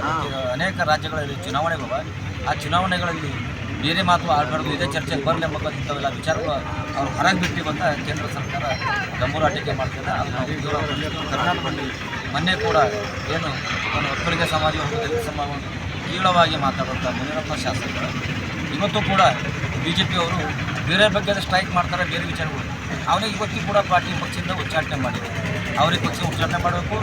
ಅನೇಕ ರಾಜ್ಯಗಳಲ್ಲಿ ಚುನಾವಣೆಗಳು, ಆ ಚುನಾವಣೆಗಳಲ್ಲಿ ಬೇರೆ ಮಾತು ಆಡಬಾರ್ದು, ಇದೇ ಚರ್ಚೆಗೆ ಬರಲಿ ಎಂಬ ಇಂಥವೆಲ್ಲ ವಿಚಾರಗಳು ಅವ್ರು ಹೊರಗೆ ಬಿಟ್ಟು ಇವತ್ತು ಕೇಂದ್ರ ಸರ್ಕಾರ ಗಂಭೀರಾಟಿಕೆ ಮಾಡ್ತಿದೆ. ಅದು ನಾವು ಕರ್ನಾಟಕದಲ್ಲಿ ಮೊನ್ನೆ ಕೂಡ ಏನು ಒಂದು ಒಕ್ಕಲಿಗ ಸಮಾಜ ಹಾಗೂ ದಲಿತ ಸಮಾಜ ಕೀಳವಾಗಿ ಮಾತಾಡುವಂಥ ಮುನಿರತ್ನ ಶಾಸಕರು ಇವತ್ತು ಕೂಡ BJP ಅವರು ಬೇರೆ ಬಗ್ಗೆ ಸ್ಟ್ರೈಕ್ ಮಾಡ್ತಾರೆ, ಬೇರೆ ವಿಚಾರಗಳು. ಅವನಿಗೆ ಇವತ್ತಿಗೂ ಕೂಡ ಪಾರ್ಟಿ ಪಕ್ಷದಿಂದ ಉಚ್ಚಾಟನೆ ಮಾಡಿದೆ. ಅವ್ರಿಗೆ ಪಕ್ಷ ಉಚ್ಚಾಟನೆ ಮಾಡಬೇಕು.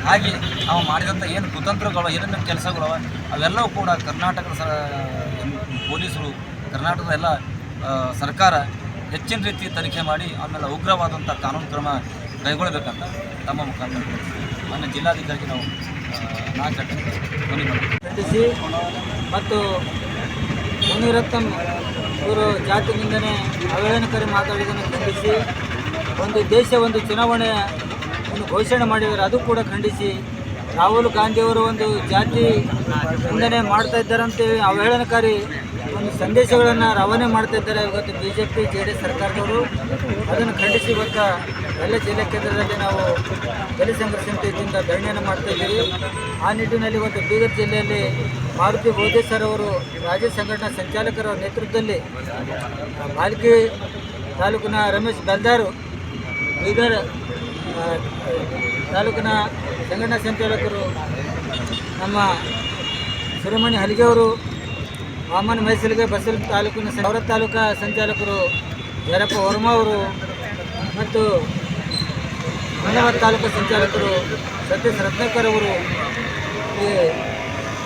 ಹಾಗೆ ನಾವು ಮಾಡಿದಂಥ ಏನು ಕುತಂತ್ರಗಳು, ಏನೇನು ಕೆಲಸಗಳು ಅವೆಲ್ಲವೂ ಕೂಡ ಕರ್ನಾಟಕದ ಪೊಲೀಸರು, ಕರ್ನಾಟಕದ ಎಲ್ಲ ಸರ್ಕಾರ ಹೆಚ್ಚಿನ ರೀತಿ ತನಿಖೆ ಮಾಡಿ ಆಮೇಲೆ ಉಗ್ರವಾದಂಥ ಕಾನೂನು ಕ್ರಮ ಕೈಗೊಳ್ಳಬೇಕಂತ ತಮ್ಮ ಮುಖಾಂತರ ನನ್ನ ಜಿಲ್ಲಾಧಿಕಾರಿಗೆ ನಾವು ಖಂಡಿಸಿ ಮತ್ತು ಮುನಿರತ್ನ ಇವರು ಜಾತಿ ನಿಂದನೆ ಅವಹೇಳನಕಾರಿ ಮಾತಾಡಿದ್ದನ್ನು ಖಂಡಿಸಿ ಒಂದು ದೇಶ ಒಂದು ಚುನಾವಣೆ ಒಂದು ಘೋಷಣೆ ಮಾಡಿದ್ದಾರೆ, ಅದು ಕೂಡ ಖಂಡಿಸಿ ರಾಹುಲ್ ಗಾಂಧಿಯವರು ಒಂದು ಜಾತಿ ನಿಂದನೆ ಮಾಡ್ತಾ ಇದ್ದಾರಂತೇಳಿ ಅವಹೇಳನಕಾರಿ ಒಂದು ಸಂದೇಶಗಳನ್ನು ರವಾನೆ ಮಾಡ್ತಾ ಇದ್ದಾರೆ ಇವತ್ತು BJP JDS ಸರ್ಕಾರದವರು. ಅದನ್ನು ಖಂಡಿಸಿ ಇವತ್ತು ಎಲ್ಲ ಜಿಲ್ಲಾ ಕೇಂದ್ರದಲ್ಲಿ ನಾವು ದಲಿತ ಸಂಘರ್ಷ ಸಮಿತಿಯಿಂದ ಧರಣಿಯನ್ನು ಮಾಡ್ತಾ ಇದ್ದೀವಿ. ಆ ನಿಟ್ಟಿನಲ್ಲಿ ಇವತ್ತು ಬೀದರ್ ಜಿಲ್ಲೆಯಲ್ಲಿ ಮಾರುತಿ ಬೋಧೇಶ್ವರ್ ಅವರು ರಾಜ್ಯ ಸಂಘಟನಾ ಸಂಚಾಲಕರ ನೇತೃತ್ವದಲ್ಲಿ ಬಾಲ್ಕಿ ತಾಲೂಕಿನ ರಮೇಶ್ ಬೆಲ್ದಾರು, ಬೀದರ್ ತಾಲೂಕಿನ ಸಂಘಟನಾ ಸಂಚಾಲಕರು ನಮ್ಮ ಸುಬ್ರಹ್ಮಣ್ಯ ಹಲಿಗೆ ಅವರು, ವಾಮನ ಮೈಸೂರಿಗೆ ಬಸಲ್ ತಾಲೂಕಿನ ಸೌರ ತಾಲೂಕಾ ಸಂಚಾಲಕರು ಜರಪ್ಪ ವರ್ಮಾ ಅವರು ಮತ್ತು ಮಂಗಳವಾರ ತಾಲೂಕು ಸಂಚಾಲಕರು ಸತೀಶ್ ರತ್ನಾಕರ್ ಅವರು, ಈ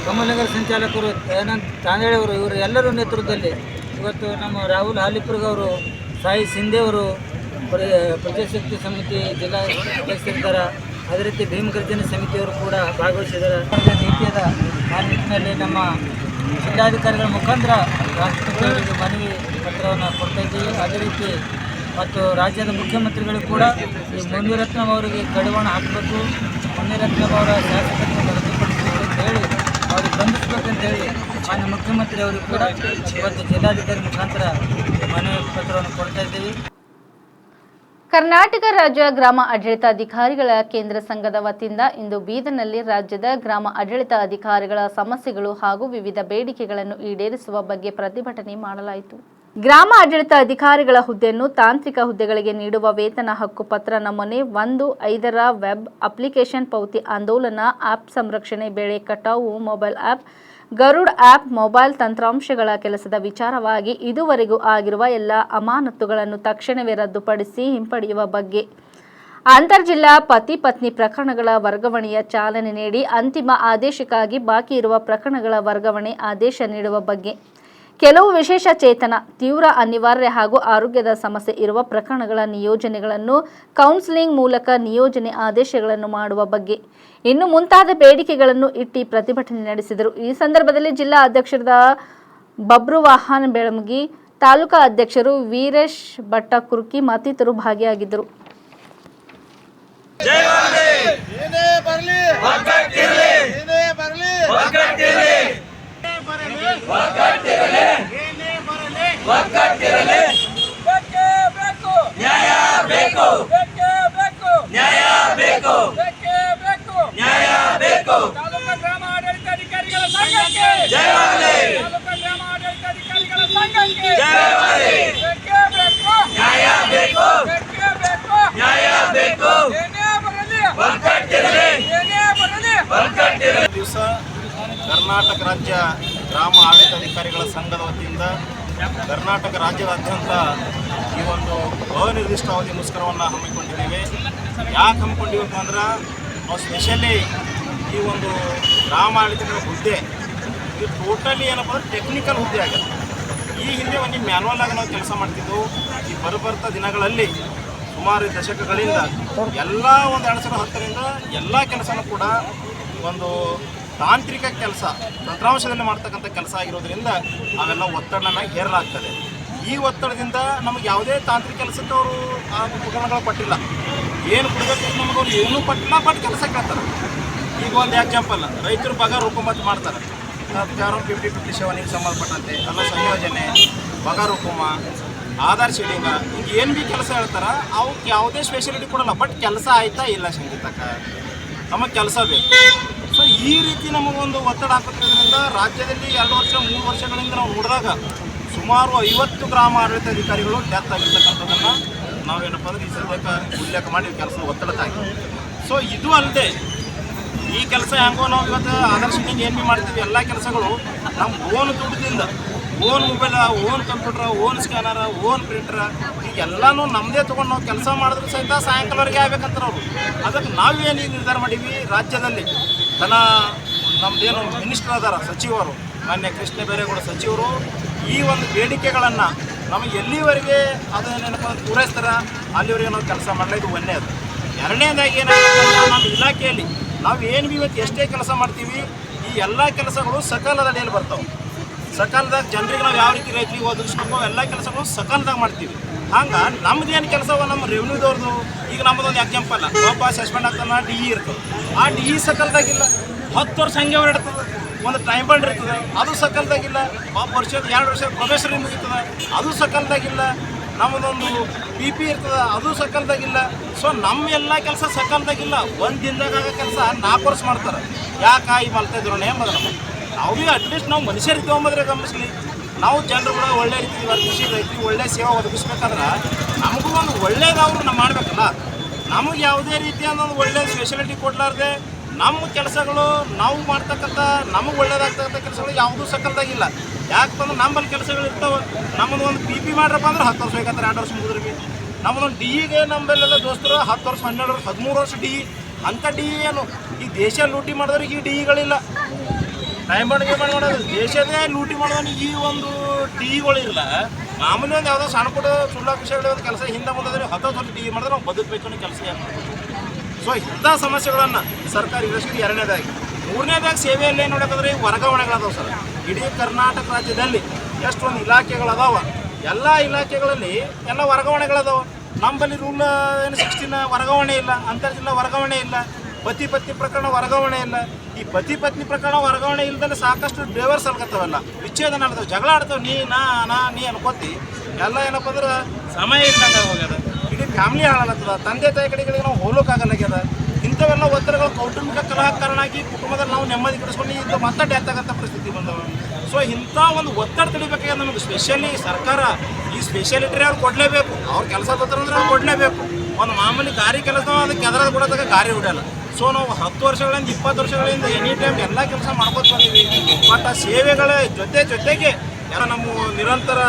ಕಮಲನಗರ ಸಂಚಾಲಕರು ದಯಾನಂದ್ ತಾಂದೇಳೆ ಅವರು, ಇವರು ಎಲ್ಲರ ನೇತೃತ್ವದಲ್ಲಿ ಇವತ್ತು ನಮ್ಮ ರಾಹುಲ್ ಹಾಲಿಪುರ್ಗ ಅವರು, ಸಾಯಿ ಸಿಂಧೆ ಅವರು, ಪ್ರಜಾಶಕ್ತಿ ಸಮಿತಿ ಜಿಲ್ಲಾ ಅಧ್ಯಕ್ಷರಿದ್ದಾರೆ. ಅದೇ ರೀತಿ ಭೀಮಗರ್ಜನ ಸಮಿತಿಯವರು ಕೂಡ ಭಾಗವಹಿಸಿದ್ದಾರೆ. ನೀತಿಯದ ಆ ನಿಟ್ಟಿನಲ್ಲಿ ನಮ್ಮ ಜಿಲ್ಲಾಧಿಕಾರಿಗಳ ಮುಖಾಂತರ ರಾಷ್ಟ್ರಪತಿಯವರಿಗೆ ಮನವಿ ಪತ್ರವನ್ನು ಕೊಡ್ತಾ ಇದ್ದೀವಿ. ಅದೇ ರೀತಿ ಮತ್ತು ರಾಜ್ಯದ ಮುಖ್ಯಮಂತ್ರಿಗಳು ಕೂಡ ಈ ಮುನಿರತ್ನ ಅವರಿಗೆ ಕಡಿವಾಣ ಹಾಕಬೇಕು, ಮುನಿರತ್ನ ಅವರ ಶಾಸಕರನ್ನು ರದ್ದುಪಡಿಸಬೇಕು ಅಂತ ಹೇಳಿ ಅವ್ರಿಗೆ ಬಂಧಿಸಬೇಕಂತೇಳಿ ಮಾನ್ಯ ಮುಖ್ಯಮಂತ್ರಿ ಅವರಿಗೆ ಕೂಡ ಇವತ್ತು ಜಿಲ್ಲಾಧಿಕಾರಿ ಮುಖಾಂತರ ಮನವಿ ಪತ್ರವನ್ನು ಕೊಡ್ತಾ ಇದ್ದೀವಿ. ಕರ್ನಾಟಕ ರಾಜ್ಯ ಗ್ರಾಮ ಆಡಳಿತಾಧಿಕಾರಿಗಳ ಕೇಂದ್ರ ಸಂಘದ ವತಿಯಿಂದ ಇಂದು ಬೀದರ್ನಲ್ಲಿ ರಾಜ್ಯದ ಗ್ರಾಮ ಆಡಳಿತ ಅಧಿಕಾರಿಗಳ ಸಮಸ್ಯೆಗಳು ಹಾಗೂ ವಿವಿಧ ಬೇಡಿಕೆಗಳನ್ನು ಈಡೇರಿಸುವ ಬಗ್ಗೆ ಪ್ರತಿಭಟನೆ ಮಾಡಲಾಯಿತು. ಗ್ರಾಮ ಆಡಳಿತ ಅಧಿಕಾರಿಗಳ ಹುದ್ದೆಯನ್ನು ತಾಂತ್ರಿಕ ಹುದ್ದೆಗಳಿಗೆ ನೀಡುವ ವೇತನ ಹಕ್ಕುಪತ್ರ ನಮೂನೆ 1-5 ವೆಬ್ ಅಪ್ಲಿಕೇಶನ್ ಪೌತಿ ಆಂದೋಲನ, ಆಪ್ ಸಂರಕ್ಷಣೆ, ಬೆಳೆ ಕಟಾವು, ಮೊಬೈಲ್ ಆಪ್, ಗರುಡ್ ಆಪ್, ಮೊಬೈಲ್ ತಂತ್ರಾಂಶಗಳ ಕೆಲಸದ ವಿಚಾರವಾಗಿ ಇದುವರೆಗೂ ಆಗಿರುವ ಎಲ್ಲ ಅಮಾನತುಗಳನ್ನು ತಕ್ಷಣವೇ ರದ್ದುಪಡಿಸಿ ಹಿಂಪಡೆಯುವ ಬಗ್ಗೆ, ಅಂತರ್ಜಿಲ್ಲಾ ಪತಿ ಪತ್ನಿ ಪ್ರಕರಣಗಳ ವರ್ಗಾವಣೆಯ ಚಾಲನೆ ನೀಡಿ ಅಂತಿಮ ಆದೇಶಕ್ಕಾಗಿ ಬಾಕಿ ಇರುವ ಪ್ರಕರಣಗಳ ವರ್ಗಾವಣೆ ಆದೇಶ ನೀಡುವ ಬಗ್ಗೆ, ಕೆಲವು ವಿಶೇಷ ಚೇತನ, ತೀವ್ರ ಅನಿವಾರ್ಯ ಹಾಗೂ ಆರೋಗ್ಯದ ಸಮಸ್ಯೆ ಇರುವ ಪ್ರಕರಣಗಳ ನಿಯೋಜನೆಗಳನ್ನು ಕೌನ್ಸಿಲಿಂಗ್ ಮೂಲಕ ನಿಯೋಜನೆ ಆದೇಶಗಳನ್ನು ಮಾಡುವ ಬಗ್ಗೆ ಇನ್ನು ಮುಂತಾದ ಬೇಡಿಕೆಗಳನ್ನು ಇಟ್ಟು ಪ್ರತಿಭಟನೆ ನಡೆಸಿದರು. ಈ ಸಂದರ್ಭದಲ್ಲಿ ಜಿಲ್ಲಾ ಅಧ್ಯಕ್ಷರಾದ ಬಬ್ರು ವಾಹನ್ ಬೆಳಮಗಿ, ತಾಲೂಕಾ ಅಧ್ಯಕ್ಷರು ವೀರೇಶ್ ಭಟ್ಟ ಕುರ್ಕಿ ಮತ್ತಿತರರು ಭಾಗಿಯಾಗಿದ್ದರು. ದಿವಸ ಕರ್ನಾಟಕ ರಾಜ್ಯ ಗ್ರಾಮ ಆಡಳಿತಾಧಿಕಾರಿಗಳ ಸಂಘದ ವತಿಯಿಂದ ಕರ್ನಾಟಕ ರಾಜ್ಯದಾದ್ಯಂತ ಈ ಒಂದು ಅನಿರ್ದಿಷ್ಟಾವಧಿ ಮುಷ್ಕರವನ್ನು ಹಮ್ಮಿಕೊಂಡಿದ್ದೇವೆ. ಯಾಕೆ ಹಮ್ಮಿಕೊಂಡಿವಪ್ಪ ಅಂದ್ರೆ ನಾವು ಸ್ಪೆಷಲಿ ಈ ಒಂದು ಗ್ರಾಮ ಆಡಳಿತಗಳ ಹುದ್ದೆ ಇದು ಟೋಟಲಿ ಏನಪ್ಪ ಅಂದ್ರೆ ಟೆಕ್ನಿಕಲ್ ಹುದ್ದೆ ಆಗುತ್ತೆ. ಈ ಹಿಂದೆ ಒಂದು ಮ್ಯಾನ್ಯಲ್ ಆಗಿ ನಾವು ಕೆಲಸ ಮಾಡ್ತಿದ್ದೆವು. ಈ ಬರುಬರ್ತಾ ದಿನಗಳಲ್ಲಿ ಸುಮಾರು ದಶಕಗಳಿಂದ ಎಲ್ಲ ಒಂದು 2010ರಿಂದ ಎಲ್ಲ ಕೆಲಸನೂ ಕೂಡ ಒಂದು ತಾಂತ್ರಿಕ ಕೆಲಸ ತಂತ್ರಾಂಶದಲ್ಲಿ ಮಾಡ್ತಕ್ಕಂಥ ಕೆಲಸ ಆಗಿರೋದ್ರಿಂದ ಅವೆಲ್ಲ ಒತ್ತಡನ ಹೇರಲಾಗ್ತದೆ. ಈ ಒತ್ತಡದಿಂದ ನಮಗೆ ಯಾವುದೇ ತಾಂತ್ರಿಕ ಕೆಲಸಕ್ಕೆ ಅವರು ಆ ಉಪಕರಣಗಳು ಕೊಟ್ಟಿಲ್ಲ. ಏನು ಕೊಡಬೇಕು ನಮಗೆ ಅವ್ರು ಏನೂ ಕೊಟ್ಟಿಲ್ಲ, ಬಟ್ ಕೆಲಸ ಕೇಳ್ತಾರೆ. ಈಗ ಒಂದು ಎಕ್ಸಾಂಪಲ್, ರೈತರು ಪಗಾರ ಹುಕುಮತ್ ಮಾಡ್ತಾರೆ. ಯಾರೋ 50-50 ನೀರಿಗೆ ಸಂಬಂಧಪಟ್ಟಂತೆ ಎಲ್ಲ ಸಂಯೋಜನೆ, ಪಗಾರ ಹುಕುಮ, ಆಧಾರ್ ಶೀಡಿಂಗ, ಈಗ ಏನು ಭೀ ಕೆಲಸ ಹೇಳ್ತಾರೆ ಅವಕ್ಕೆ ಯಾವುದೇ ಸ್ಪೆಷಾಲಿಟಿ ಕೊಡಲ್ಲ. ಬಟ್ ಕೆಲಸ ಆಯ್ತಾ ಇಲ್ಲ ಸಂಗೀತಕ್ಕ, ನಮಗೆ ಕೆಲಸ ಬೇಕು. ಸೊ ಈ ರೀತಿ ನಮಗೊಂದು ಒತ್ತಡ ಹಾಕೋದ್ರಿಂದ ರಾಜ್ಯದಲ್ಲಿ 2 ವರ್ಷ 3 ವರ್ಷಗಳಿಂದ ನಾವು ನೋಡಿದಾಗ ಸುಮಾರು 50 ಗ್ರಾಮ ಆಡಳಿತಾಧಿಕಾರಿಗಳು ಡೆತ್ ಆಗಿರ್ತಕ್ಕಂಥದ್ದನ್ನು ನಾವೇನಪ್ಪ ಅಂದ್ರೆ ಈ ಸದ್ಯಕ್ಕೆ ಉಲ್ಲೇಖ ಮಾಡಿ ಕೆಲಸದ ಒತ್ತಡಕ್ಕಾಗಿ. ಸೊ ಇದು ಅಲ್ಲದೆ ಈ ಕೆಲಸ ಹೆಂಗೋ ನಾವು ಇವತ್ತು ಆಧಾರ್ ಶೀಟಿಂಗ್ ಏನು ಭೀ ಮಾಡ್ತೀವಿ, ಎಲ್ಲ ಕೆಲಸಗಳು ನಮ್ಮ ಓನ್ ದುಡ್ಡಿಂದ, ಓನ್ ಮೊಬೈಲ, ಓನ್ ಕಂಪ್ಯೂಟ್ರ, ಓನ್ ಸ್ಕ್ಯಾನರ, ಓನ್ ಪ್ರಿಂಟ್ರ, ಈಗೆಲ್ಲನೂ ನಮ್ಮದೇ ತೊಗೊಂಡು ನಾವು ಕೆಲಸ ಮಾಡಿದ್ರು ಸಹಿತ ಸಾಯಂಕಾಲವರೆಗೆ ಆಗ್ಬೇಕಂತಾರೆ ಅವರು. ಅದಕ್ಕೆ ನಾವೇನು ಈಗ ನಿರ್ಧಾರ ಮಾಡೀವಿ, ರಾಜ್ಯದಲ್ಲಿ ನಮ್ಮದೇನು ಮಿನಿಸ್ಟರ್ ಅದಾರ, ಸಚಿವರು, ಮಾನ್ಯ ಕೃಷ್ಣ ಬೈರೇಗೌಡ ಸಚಿವರು ಈ ಒಂದು ಬೇಡಿಕೆಗಳನ್ನು ನಮಗೆ ಎಲ್ಲಿವರೆಗೆ ಅದನ್ನೇನಪ್ಪ ಪೂರೈಸ್ತಾರೆ ಅಲ್ಲಿವರೆಗೆ ನಾವು ಕೆಲಸ ಮಾಡಲಿ. ಇದು ಒಂದನೇದು. ಎರಡನೇದಾಗಿ ಏನಾಗುತ್ತೆ, ನಮ್ಮ ಇಲಾಖೆಯಲ್ಲಿ ನಾವು ಏನು ಭೀ ಇವತ್ತು ಎಷ್ಟೇ ಕೆಲಸ ಮಾಡ್ತೀವಿ, ಈ ಎಲ್ಲ ಕೆಲಸಗಳು ಸಕಾಲದ ಅಡಿಯಲ್ಲಿ ಬರ್ತಾವೆ. ಸಕಾಲದಾಗ ಜನರಿಗೆ ನಾವು ಯಾವ ರೀತಿ ರೈತರಿಗೆ ಒದಗಿಸ್ಬೇಕು ಎಲ್ಲ ಕೆಲಸಗಳು ಸಕಾಲದಾಗ ಮಾಡ್ತೀವಿ. ಹಂಗೆ ನಮ್ಮದೇನು ಕೆಲಸವ ನಮ್ಮ ರೆವಿನ್ಯೂದವ್ರದ್ದು, ಈಗ ನಮ್ಮದೊಂದು ಎಕ್ಸಾಂಪಲ್, ಒಬ್ಬ ಸಸ್ಪೆಂಡ್ ಆಗ್ತಾನೆ, ಡಿ ಇ ಇರ್ತದೆ. ಆ ಡಿ ಇ ಸಕಾಲದಾಗಿಲ್ಲ, 10 ವರ್ಷ ಹಂಗೆ ಹೊರಡ್ತದೆ. ಒಂದು ಟೈಮ್ ಬಾಂಡ್ ಇರ್ತದೆ, ಅದು ಸಕಾಲದಾಗಿಲ್ಲ. ಒಬ್ಬ ವರ್ಷದ 2 ವರ್ಷದ ಪ್ರೊಬೇಷನರಿ ಮುಗಿತದೆ, ಅದು ಸಕಾಲದಾಗಿಲ್ಲ. ನಮ್ಮದೊಂದು ಪಿ ಪಿ ಇರ್ತದೆ, ಅದು ಸಕಾಲದಾಗಿಲ್ಲ. ಸೊ ನಮ್ಮ ಎಲ್ಲ ಕೆಲಸ ಸಕಾಲದಾಗಿಲ್ಲ. ಒಂದು ದಿನದಾಗ ಕೆಲಸ 4 ವರ್ಷ ಮಾಡ್ತಾರೆ. ಯಾಕೆ ಈ ಮಲ್ತಾ ಇದ್ರೋಣ ಎಂಬುದು ನಾವು ಭೀ ಅಟ್ಲೀಸ್ಟ್ ನಾವು ಮನುಷ್ಯರಿಗೆ ತೊಗೊಂಬಂದ್ರೆ ಗಮನಿಸ್ಲಿ. ನಾವು ಜನರು ಕೂಡ ಒಳ್ಳೆ ರೀತಿ ವರ್ತಿಸಿ ರೈತರಿಗೆ ಒಳ್ಳೆ ಸೇವೆ ಒದಗಿಸ್ಬೇಕಾದ್ರೆ ನಮಗೂ ಒಂದು ಒಳ್ಳೇದವ್ರು ನಾವು ಮಾಡಬೇಕಲ್ಲ. ನಮಗೆ ಯಾವುದೇ ರೀತಿಯಾದ ಒಂದು ಒಳ್ಳೆ ಸ್ಪೆಷಾಲಿಟಿ ಕೊಡಲಾರ್ದೆ ನಮ್ಮ ಕೆಲಸಗಳು ನಾವು ಮಾಡ್ತಕ್ಕಂಥ ನಮಗೆ ಒಳ್ಳೇದಾಗ್ತಕ್ಕಂಥ ಕೆಲಸಗಳು ಯಾವುದೂ ಸಕಾಲದಾಗಿಲ್ಲ. ಯಾಕಂದ್ರೆ ನಮ್ಮಲ್ಲಿ ಕೆಲಸಗಳು ಇರ್ತಾವೆ. ನಮ್ಮದು ಒಂದು ಪಿ ಪಿ ಮಾಡ್ರಪ್ಪ ಅಂದ್ರೆ 10 ವರ್ಷ ಬೇಕಾದ್ರೆ 2 ವರ್ಷ ಮುಗಿದ್ರಿಗೆ. ನಮ್ಮದೊಂದು ಡಿ ಇಗೆ ನಮ್ಮಲ್ಲೆಲ್ಲ ದೋಸ್ತರು 10 ವರ್ಷ 12 ವರ್ಷ 13 ವರ್ಷ ಡಿ ಇ. ಅಂಥ ಡಿ ಇ ಏನು ಈ ದೇಶ ಲೂಟಿ ಮಾಡಿದವ್ರಿಗೆ ಈ ಡಿ ಇಗಳಿಲ್ಲ. ಟೈಮ್ ಬಾಂಡ್ ಮಾಡೋದು ದೇಶದೇ ಲೂಟಿ ಮಾಡೋದನ್ನ ಈ ಒಂದು ಡಿ ಇಗಳಿಲ್ಲ. ಮಾಮೂಲಿ ಒಂದು ಯಾವುದೋ ಸಣ್ಣ ಪುಟ್ಟ ಸುಳ್ಳ ವಿಷಯಗಳ ಒಂದು ಕೆಲಸ ಹಿಂದೆ ಬಂದರೆ 10 ವರ್ಷ ಡಿ ಇ ಮಾಡಿದ್ರೆ ನಾವು ಬದುಕಬೇಕು ಅನ್ನೋ ಕೆಲಸ ಏನು ಮಾಡ್ತೀವಿ. ಸೊ ಇಂಥ ಸಮಸ್ಯೆಗಳನ್ನು ಸರ್ಕಾರ ಇರಿಸಿದ್ದು ಎರಡನೇದಾಗಿ. ಮೂರನೇದಾಗಿ ಸೇವೆಯಲ್ಲಿ ಏನು ನೋಡೋಕ್ಕಂದ್ರೆ ವರ್ಗಾವಣೆಗಳದಾವೆ ಸರ್. ಇಡೀ ಕರ್ನಾಟಕ ರಾಜ್ಯದಲ್ಲಿ ಎಷ್ಟೊಂದು ಇಲಾಖೆಗಳದಾವ, ಎಲ್ಲ ಇಲಾಖೆಗಳಲ್ಲಿ ಎಲ್ಲ ವರ್ಗಾವಣೆಗಳದಾವೆ. ನಮ್ಮಲ್ಲಿ ರೂಲ್ ಏನು 16 ವರ್ಗಾವಣೆ ಇಲ್ಲ, ಅಂತರ್ಜಿಲ್ಲಾ ವರ್ಗಾವಣೆ ಇಲ್ಲ, ಪತಿ ಪತ್ನಿ ಪ್ರಕರಣ ವರ್ಗಾವಣೆ ಇಲ್ಲ. ಈ ಪತಿ ಪತ್ನಿ ಪ್ರಕರಣ ವರ್ಗಾವಣೆ ಇಲ್ದಲೆ ಸಾಕಷ್ಟು ಡ್ರೈವರ್ಸ್ ಅಲ್ಕತ್ತವಲ್ಲ, ವಿಚ್ಛೇದ ನಡೆದವು, ಜಗಳ ಆಡ್ತಾವೆ. ನೀ ಅನ್ಕೋತಿ ಎಲ್ಲ ಏನಪ್ಪ ಅಂದ್ರೆ ಸಮಯ ಇದ್ದಂಗೆ ಹೋಗ್ಯದ. ಇಡೀ ಫ್ಯಾಮಿಲಿ ಹಾಳಾಗ್ತದ, ತಂದೆ ತಾಯಿ ಕಡೆಗಳಿಗೆ ನಾವು ಹೋಗೋಕ್ಕಾಗಲ್ಲಾಗ್ಯದ. ಇಂಥವೆಲ್ಲ ಒತ್ತಡಗಳು ಕೌಟುಂಬಿಕ ಕಲಹ ಕಾರಣ ಆಗಿ ಕುಟುಂಬದಲ್ಲಿ ನಾವು ನೆಮ್ಮದಿ ಕೆಡಿಸ್ಕೊಂಡು ಇದು ಮತ್ತೆ ಡೆತ್ ಆಗಂಥ ಪರಿಸ್ಥಿತಿ ಬಂದವ. ಸೊ ಇಂಥ ಒಂದು ಒತ್ತಡ ತಡಿಬೇಕಾದ್ರೆ ನಮಗೆ ಸ್ಪೆಷಲಿ ಸರ್ಕಾರ ಈ ಸ್ಪೆಷಾಲಿಟಿ ಅವ್ರು ಕೊಡಲೇಬೇಕು. ಅವ್ರು ಕೆಲಸ ಅಂದ್ರೆ ಅವ್ರು ಕೊಡಲೇಬೇಕು. ಒಂದು ಮಾಮೂಲಿ ಗಾರಿ ಕೆಲಸ ಅದಕ್ಕೆ ಎದರಾದ ಕೊಡೋದಾಗ ಗಾರಿ ಹೊಡೆಯಲ್ಲ. ಸೊ ನಾವು 10 ವರ್ಷಗಳಿಂದ 20 ವರ್ಷಗಳಿಂದ ಎನಿ ಟೈಮ್ ಎಲ್ಲ ಕೆಲಸ ಮಾಡ್ಕೊತ ಬಂದೀವಿ. ಬಟ್ ಆ ಸೇವೆಗಳ ಜೊತೆಗೆ ಎಲ್ಲ ನಮ್ಮ ನಿರಂತರ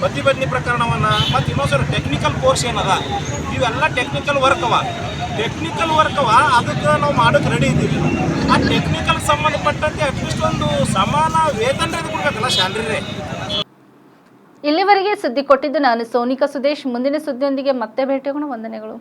ಪತಿ ಪತ್ನಿ ಪ್ರಕರಣವನ್ನು ಮತ್ತು ಇನ್ನೊಂದು ಟೆಕ್ನಿಕಲ್ ಕೋರ್ಸ್ ಏನದ, ಇವೆಲ್ಲ ಟೆಕ್ನಿಕಲ್ ವರ್ಕ್ ಅವ. ಅದಕ್ಕೆ ನಾವು ಮಾಡೋಕ್ಕೆ ರೆಡಿ ಇದ್ದೀವಿ. ಆ ಟೆಕ್ನಿಕಲ್ ಸಂಬಂಧಪಟ್ಟಂತೆ ಅಟ್ಲೀಸ್ಟ್ ಒಂದು ಸಮಾನ ವೇತನ ಕೊಡಬೇಕಲ್ಲ, ಸ್ಯಾಲ್ರಿ. ಇಲ್ಲಿವರೆಗೆ ಸುದ್ದಿ ಕೊಟ್ಟಿದ್ದು ನಾನು ಸೋನಿಕಾ ಸುದೇಶ್. ಮುಂದಿನ ಸುದ್ದಿಯೊಂದಿಗೆ ಮತ್ತೆ ಭೇಟಿಯಾಗೋಣ. ವಂದನೆಗಳು.